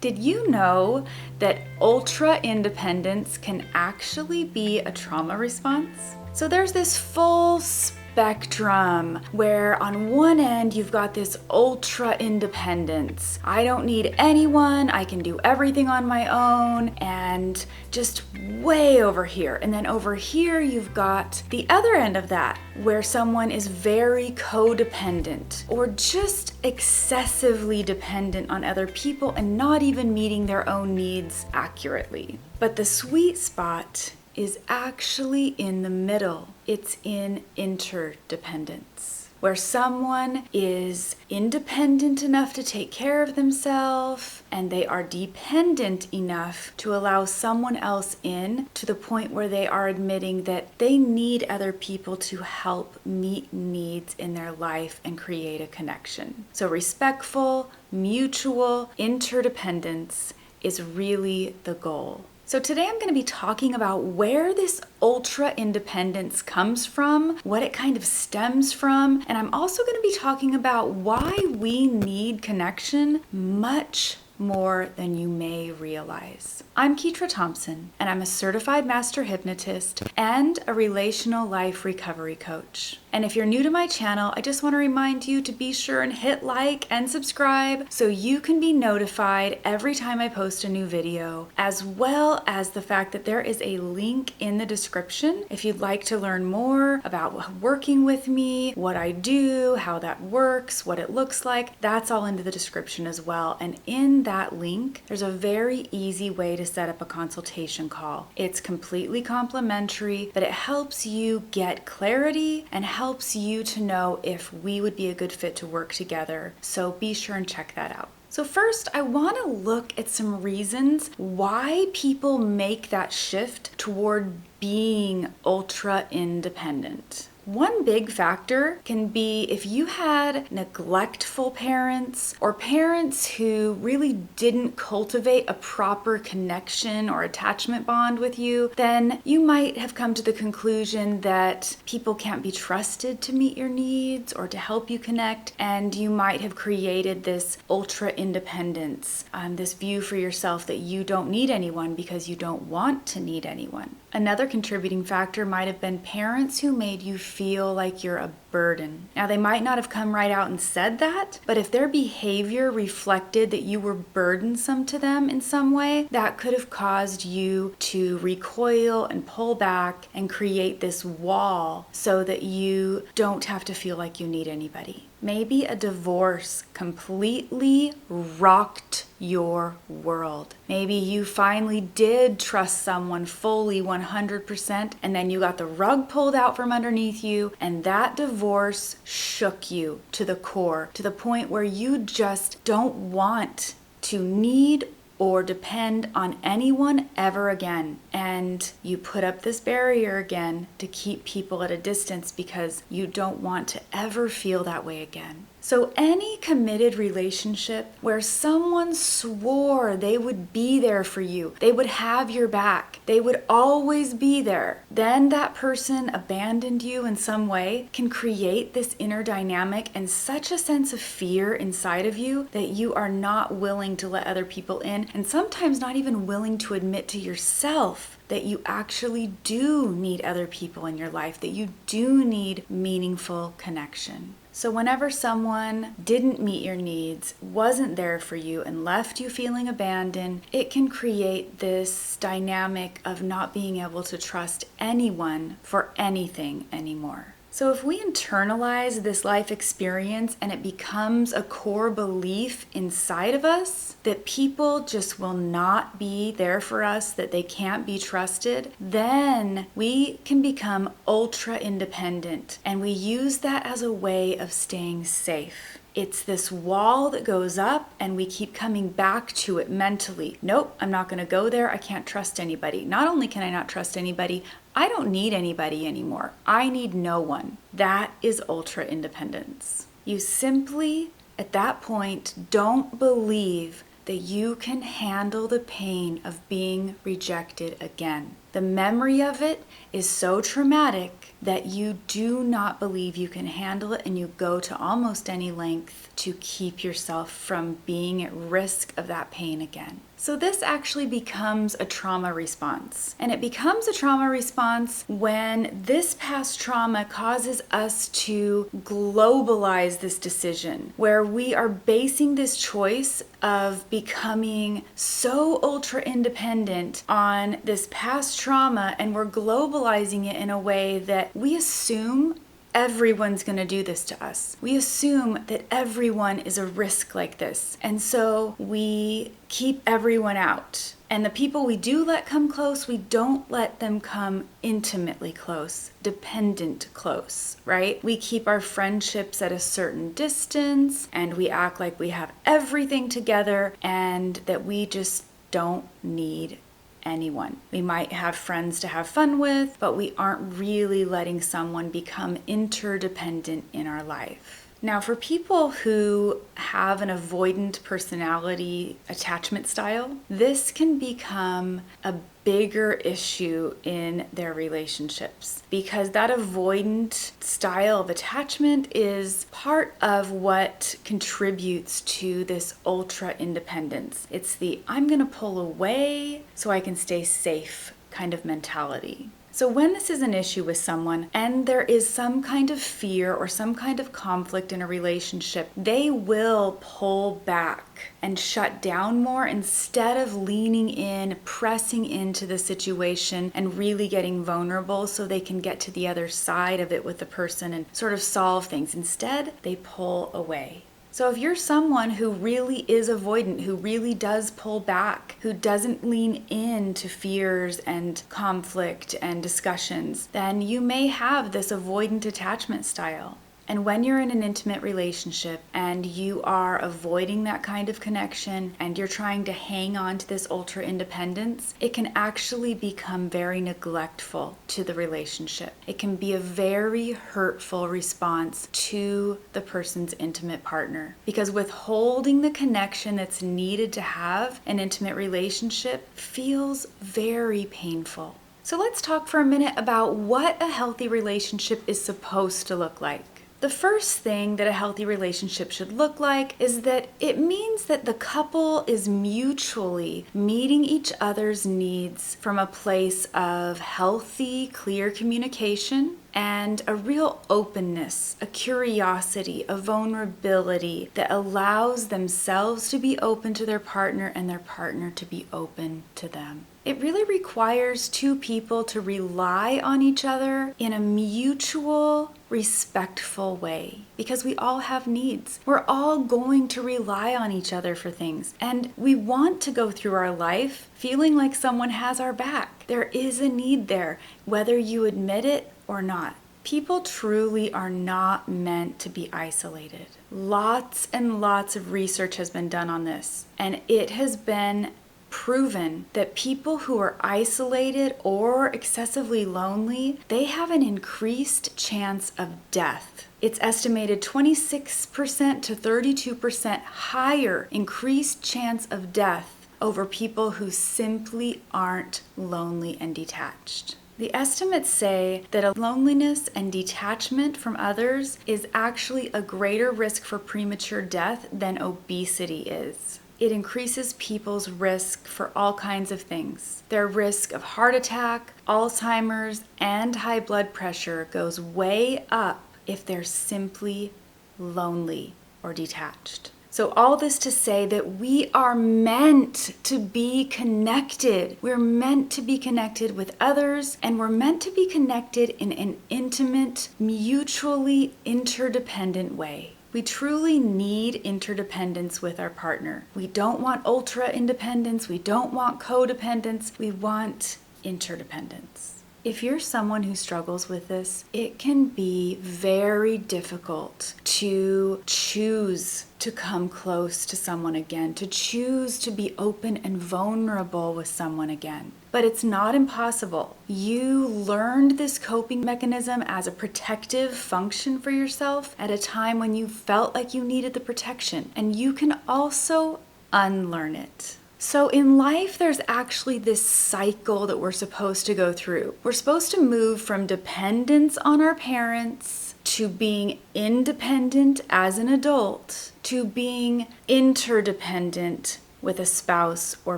Did you know that ultra independence can actually be a trauma response? So there's this full spectrum where on one end you've got this ultra independence. I don't need anyone, I can do everything on my own, and just way over here. And then over here you've got the other end of that where someone is very codependent or just excessively dependent on other people and not even meeting their own needs accurately. But the sweet spot is actually in the middle. It's in interdependence, where someone is independent enough to take care of themselves and they are dependent enough to allow someone else in, to the point where they are admitting that they need other people to help meet needs in their life and create a connection. So respectful, mutual interdependence is really the goal. So today I'm going to be talking about where this ultra independence comes from, what it kind of stems from, and I'm also going to be talking about why we need connection much more than you may realize. I'm Ketra Thompson, and I'm a certified master hypnotist and a relational life recovery coach. And if you're new to my channel, I just want to remind you to be sure and hit like and subscribe so you can be notified every time I post a new video, as well as the fact that there is a link in the description if you'd like to learn more about working with me, what I do, how that works, what it looks like. That's all in the description as well. And in that link, there's a very easy way to set up a consultation call. It's completely complimentary, but it helps you get clarity and helps you to know if we would be a good fit to work together. So be sure and check that out. So first, I want to look at some reasons why people make that shift toward being ultra independent. One big factor can be if you had neglectful parents or parents who really didn't cultivate a proper connection or attachment bond with you, then you might have come to the conclusion that people can't be trusted to meet your needs or to help you connect, and you might have created this ultra independence, this view for yourself that you don't need anyone because you don't want to need anyone. Another contributing factor might have been parents who made you feel like you're a burden. Now, they might not have come right out and said that, but if their behavior reflected that you were burdensome to them in some way, that could have caused you to recoil and pull back and create this wall so that you don't have to feel like you need anybody. Maybe a divorce completely rocked your world. Maybe you finally did trust someone fully 100%, and then you got the rug pulled out from underneath you, and that divorce shook you to the core, to the point where you just don't want to need or depend on anyone ever again. And you put up this barrier again to keep people at a distance because you don't want to ever feel that way again. So any committed relationship where someone swore they would be there for you, they would have your back, they would always be there, then that person abandoned you in some way, can create this inner dynamic and such a sense of fear inside of you that you are not willing to let other people in, and sometimes not even willing to admit to yourself that you actually do need other people in your life, that you do need meaningful connection. So whenever someone didn't meet your needs, wasn't there for you, and left you feeling abandoned, it can create this dynamic of not being able to trust anyone for anything anymore. So if we internalize this life experience and it becomes a core belief inside of us that people just will not be there for us, that they can't be trusted, then we can become ultra independent, and we use that as a way of staying safe. It's this wall that goes up and we keep coming back to it mentally. Nope, I'm not going to go there. I can't trust anybody. Not only can I not trust anybody, I don't need anybody anymore. I need no one. That is ultra independence. You simply, at that point, don't believe that you can handle the pain of being rejected again. The memory of it is so traumatic that you do not believe you can handle it, and you go to almost any length to keep yourself from being at risk of that pain again. So this actually becomes a trauma response. And it becomes a trauma response when this past trauma causes us to globalize this decision, where we are basing this choice of becoming so ultra independent on this past trauma, and we're globalizing it in a way that we assume everyone's going to do this to us. We assume that everyone is a risk like this. And so we keep everyone out. And the people we do let come close, we don't let them come intimately close, dependent close, right? We keep our friendships at a certain distance, and we act like we have everything together and that we just don't need anyone. We might have friends to have fun with, but we aren't really letting someone become interdependent in our life. Now, for people who have an avoidant personality attachment style, this can become a bigger issue in their relationships, because that avoidant style of attachment is part of what contributes to this ultra independence. It's the I'm going to pull away so I can stay safe kind of mentality. So when this is an issue with someone and there is some kind of fear or some kind of conflict in a relationship, they will pull back and shut down more instead of leaning in, pressing into the situation and really getting vulnerable so they can get to the other side of it with the person and sort of solve things. Instead, they pull away. So if you're someone who really is avoidant, who really does pull back, who doesn't lean into fears and conflict and discussions, then you may have this avoidant attachment style. And when you're in an intimate relationship and you are avoiding that kind of connection and you're trying to hang on to this ultra independence, it can actually become very neglectful to the relationship. It can be a very hurtful response to the person's intimate partner, because withholding the connection that's needed to have an intimate relationship feels very painful. So let's talk for a minute about what a healthy relationship is supposed to look like. The first thing that a healthy relationship should look like is that it means that the couple is mutually meeting each other's needs from a place of healthy, clear communication and a real openness, a curiosity, a vulnerability that allows themselves to be open to their partner and their partner to be open to them. It really requires two people to rely on each other in a mutual, respectful way, because we all have needs. We're all going to rely on each other for things, and we want to go through our life feeling like someone has our back. There is a need there, whether you admit it or not. People truly are not meant to be isolated. Lots and lots of research has been done on this, and it has been proven that people who are isolated or excessively lonely, they have an increased chance of death. It's estimated 26% to 32% higher increased chance of death over people who simply aren't lonely and detached. The estimates say that loneliness and detachment from others is actually a greater risk for premature death than obesity is. It increases people's risk for all kinds of things. Their risk of heart attack, Alzheimer's, and high blood pressure goes way up if they're simply lonely or detached. So all this to say that we are meant to be connected. We're meant to be connected with others, and we're meant to be connected in an intimate, mutually interdependent way. We truly need interdependence with our partner. We don't want ultra independence. We don't want codependence. We want interdependence. If you're someone who struggles with this, it can be very difficult to choose to come close to someone again, to choose to be open and vulnerable with someone again. But it's not impossible. You learned this coping mechanism as a protective function for yourself at a time when you felt like you needed the protection, and you can also unlearn it. So in life, there's actually this cycle that we're supposed to go through. We're supposed to move from dependence on our parents to being independent as an adult to being interdependent with a spouse or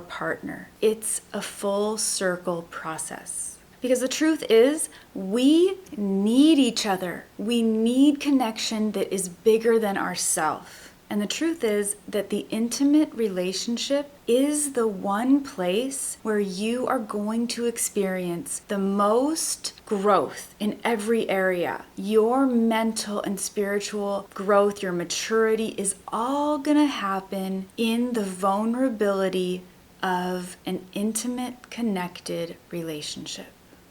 partner. It's a full circle process. Because the truth is, we need each other. We need connection that is bigger than ourselves. And the truth is that the intimate relationship is the one place where you are going to experience the most growth in every area. Your mental and spiritual growth, your maturity is all going to happen in the vulnerability of an intimate, connected relationship.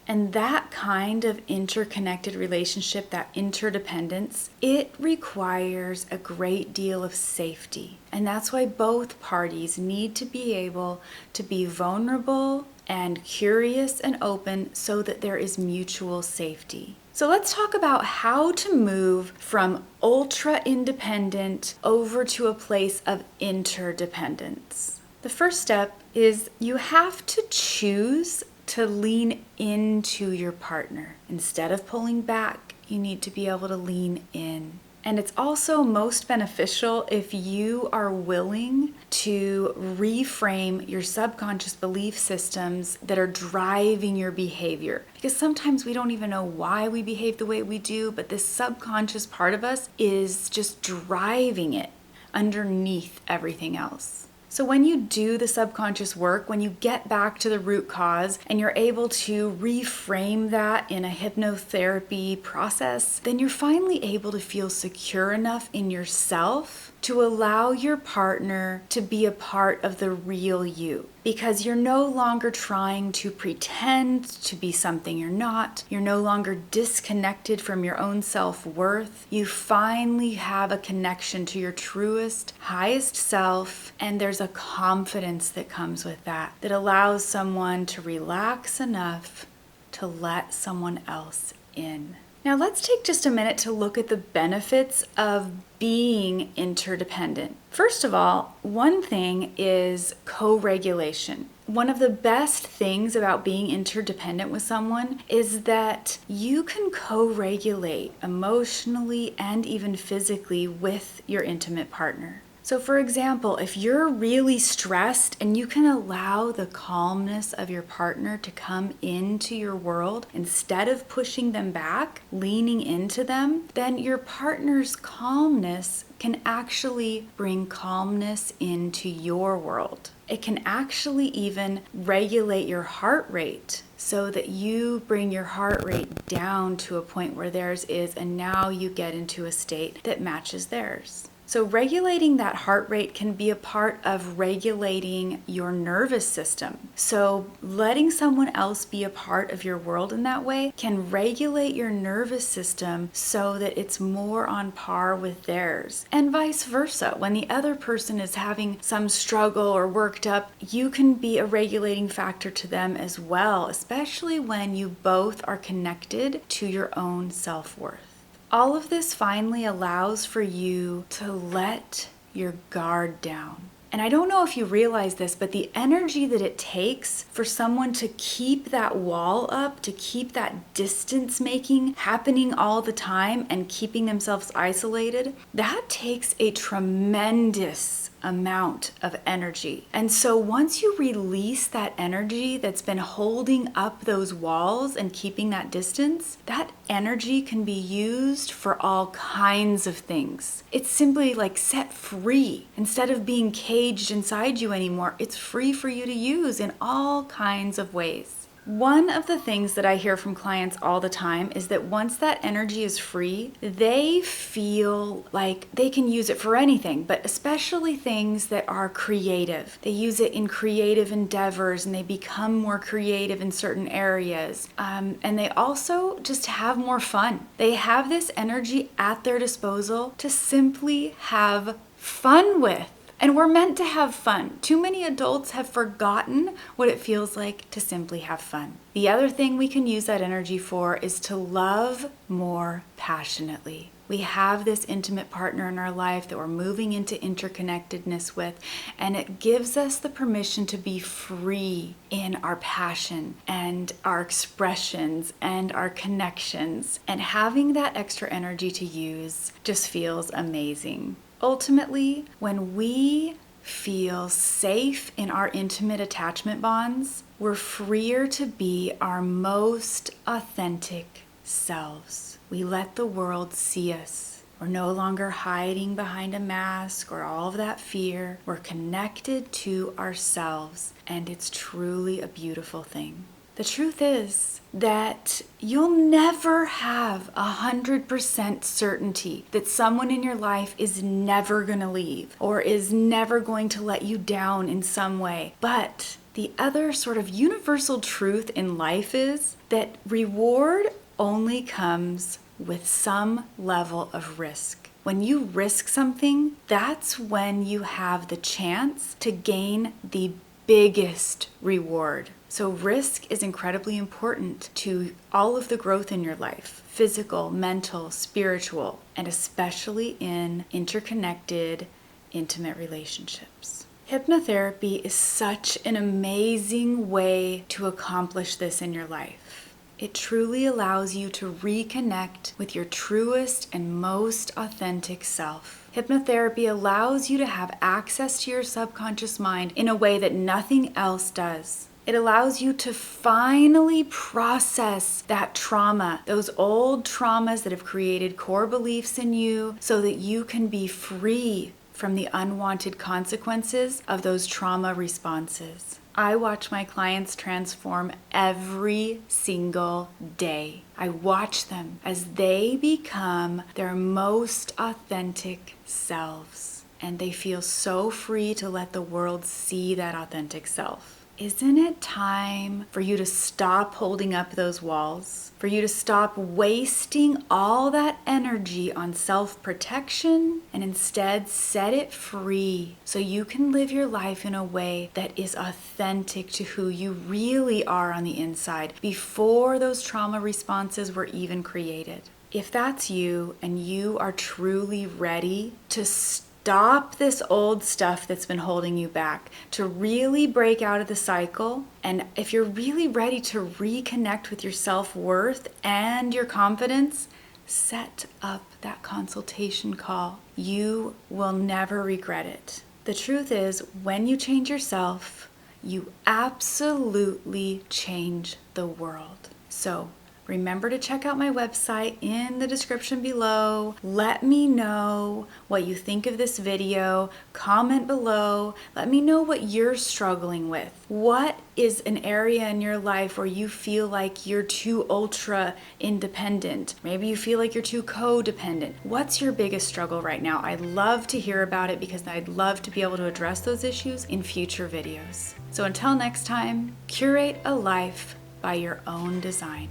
And that kind of interconnected relationship, that interdependence, it requires a great deal of safety. And that's why both parties need to be able to be vulnerable and curious and open so that there is mutual safety. So let's talk about how to move from ultra independent over to a place of interdependence. The first step is you have to choose to lean into your partner. Instead of pulling back, you need to be able to lean in. And it's also most beneficial if you are willing to reframe your subconscious belief systems that are driving your behavior. Because sometimes we don't even know why we behave the way we do, but this subconscious part of us is just driving it underneath everything else. So when you do the subconscious work, when you get back to the root cause and you're able to reframe that in a hypnotherapy process, then you're finally able to feel secure enough in yourself to allow your partner to be a part of the real you. Because you're no longer trying to pretend to be something you're not. You're no longer disconnected from your own self-worth. You finally have a connection to your truest, highest self, and there's a confidence that comes with that allows someone to relax enough to let someone else in. Now let's take just a minute to look at the benefits of being interdependent. First of all, one thing is co-regulation. One of the best things about being interdependent with someone is that you can co-regulate emotionally and even physically with your intimate partner. So for example, if you're really stressed and you can allow the calmness of your partner to come into your world instead of pushing them back, leaning into them, then your partner's calmness can actually bring calmness into your world. It can actually even regulate your heart rate so that you bring your heart rate down to a point where theirs is, and now you get into a state that matches theirs. So regulating that heart rate can be a part of regulating your nervous system. So letting someone else be a part of your world in that way can regulate your nervous system so that it's more on par with theirs. And vice versa. When the other person is having some struggle or worked up, you can be a regulating factor to them as well, especially when you both are connected to your own self-worth. All of this finally allows for you to let your guard down. And I don't know if you realize this, but the energy that it takes for someone to keep that wall up, to keep that distance making happening all the time and keeping themselves isolated, that takes a tremendous amount of energy. And so once you release that energy that's been holding up those walls and keeping that distance, that energy can be used for all kinds of things. It's simply like set free. Instead of being caged inside you anymore, it's free for you to use in all kinds of ways. One of the things that I hear from clients all the time is that once that energy is free, they feel like they can use it for anything, but especially things that are creative. They use it in creative endeavors and they become more creative in certain areas. And they also just have more fun. They have this energy at their disposal to simply have fun with. And we're meant to have fun. Too many adults have forgotten what it feels like to simply have fun. The other thing we can use that energy for is to love more passionately. We have this intimate partner in our life that we're moving into interconnectedness with, and it gives us the permission to be free in our passion and our expressions and our connections. And having that extra energy to use just feels amazing. Ultimately, when we feel safe in our intimate attachment bonds, we're freer to be our most authentic selves. We let the world see us. We're no longer hiding behind a mask or all of that fear. We're connected to ourselves, and it's truly a beautiful thing. The truth is that you'll never have 100% certainty that someone in your life is never going to leave or is never going to let you down in some way. But the other sort of universal truth in life is that reward only comes with some level of risk. When you risk something, that's when you have the chance to gain the biggest reward. So risk is incredibly important to all of the growth in your life, physical, mental, spiritual, and especially in interconnected, intimate relationships. Hypnotherapy is such an amazing way to accomplish this in your life. It truly allows you to reconnect with your truest and most authentic self. Hypnotherapy allows you to have access to your subconscious mind in a way that nothing else does. It allows you to finally process that trauma, those old traumas that have created core beliefs in you, so that you can be free from the unwanted consequences of those trauma responses. I watch my clients transform every single day. I watch them as they become their most authentic selves, and they feel so free to let the world see that authentic self. Isn't it time for you to stop holding up those walls? For you to stop wasting all that energy on self-protection and instead set it free so you can live your life in a way that is authentic to who you really are on the inside before those trauma responses were even created. If that's you and you are truly ready to stop this old stuff that's been holding you back, to really break out of the cycle, and if you're really ready to reconnect with your self-worth and your confidence, set up that consultation call. You will never regret it. The truth is, when you change yourself, you absolutely change the world. So remember to check out my website in the description below. Let me know what you think of this video. Comment below. Let me know what you're struggling with. What is an area in your life where you feel like you're too ultra independent? Maybe you feel like you're too codependent. What's your biggest struggle right now? I'd love to hear about it because I'd love to be able to address those issues in future videos. So until next time, curate a life by your own design.